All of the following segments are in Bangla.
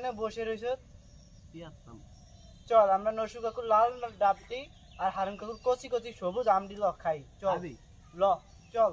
এখানে বসে রইছ? চল আমরা নসু কাকুর লাল ডাবটি আর হারুন কাকুর কচি কচি সবুজ আমটি ল খাই। চল ল চল।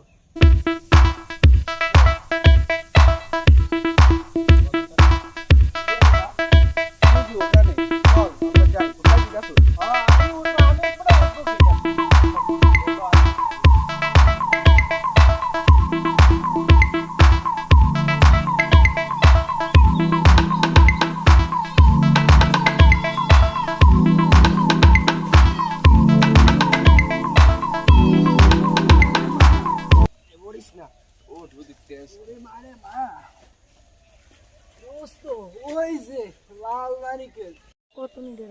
লাল নারিকেল কত নিতে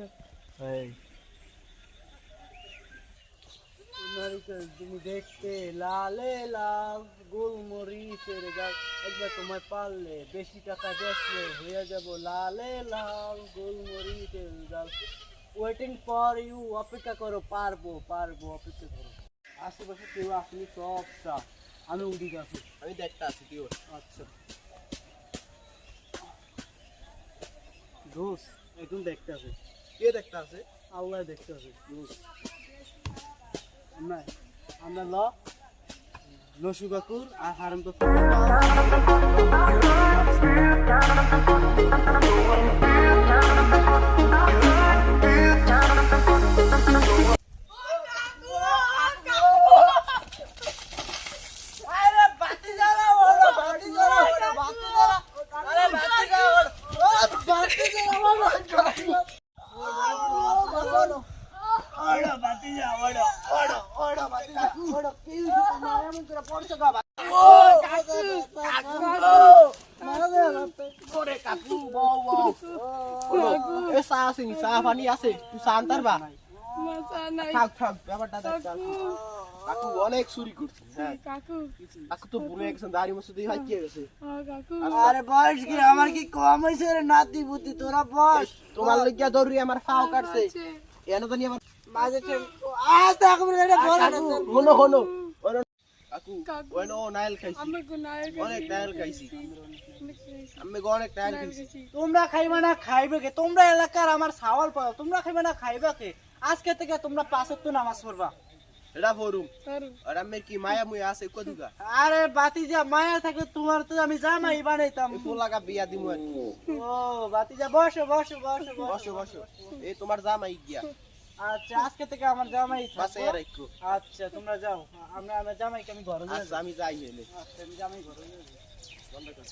নারিকেল তুমি দেখতে লালে লাল, গোলমরিচের গাছ, একবার তোমায় পারলে বেশি টাকা বেচলে হয়ে যাব লালে লাল, গোলমরিচের গাছ। ওয়েটিং ফর ইউ, অপেক্ষা করো, পারবো পারবো, অপেক্ষা করো। আশেপাশে কেউ আসলে সব চাপ, আমি উদিক আছি, আমি দেখতে আছি কি ওর। আচ্ছা দোষ এখন দেখতে আছে, কে দেখতে আছে? আল্লাহ দেখতে আছে দোষ। আমরা ল নসু কাকুর আর হারাম কাকুর চা পানি আছে, তুই চা আনতার বা থাক থাক, ব্যাপারটা দেখ। কাকু অনেক চুরি করছে। কাকু তো বুড়ো একজন দাড়ি মুছে দিয়ে হাঁকিয়ে গেছে। আরে বয়স কি আমার কি কম হয়েছে রে নাতি বুদ্ধি, তোরা বস। তোমার লাগিয়া দৌড়ি আমার পাও কাটছে, এনে তো আমার মাঝে আজ তো এখন এটা বল না। হলো হলো কাকু ওই নো নাইল খাইছি, অনেক নাইল খাইছি, আমি অনেক নাইল খাইছি। তোমরা খাইবা না খাইবে কে? তোমরা এলাকার আমার সাওয়াল পাও, তোমরা খাইবে না খাইবা কে? আজকে থেকে তোমরা 5 ওয়াক্ত নামাজ পড়বা। এটা ফরুম আর আমি কি মায়া মুয়া আছে কদুগা। আরে বাতিজা মায়া থাকে তোমার, তো আমি জামাই বানাইতাম। পোলাকা বিয়া দিমু আর কি। ও বাতিজা বসো বসো বসো বসো বসো, এই তোমার জামাই গিয়া। আচ্ছা আজকে থেকে আমার জামাই বাসে থাকো। রাখো। আচ্ছা তোমরা যাও, আমরা জামাইকে আমি ঘরে নিয়ে আচ্ছা আমি যাই হইলে। আচ্ছা আমি জামাই ঘরে নিয়ে যাই। বন্ধ কর।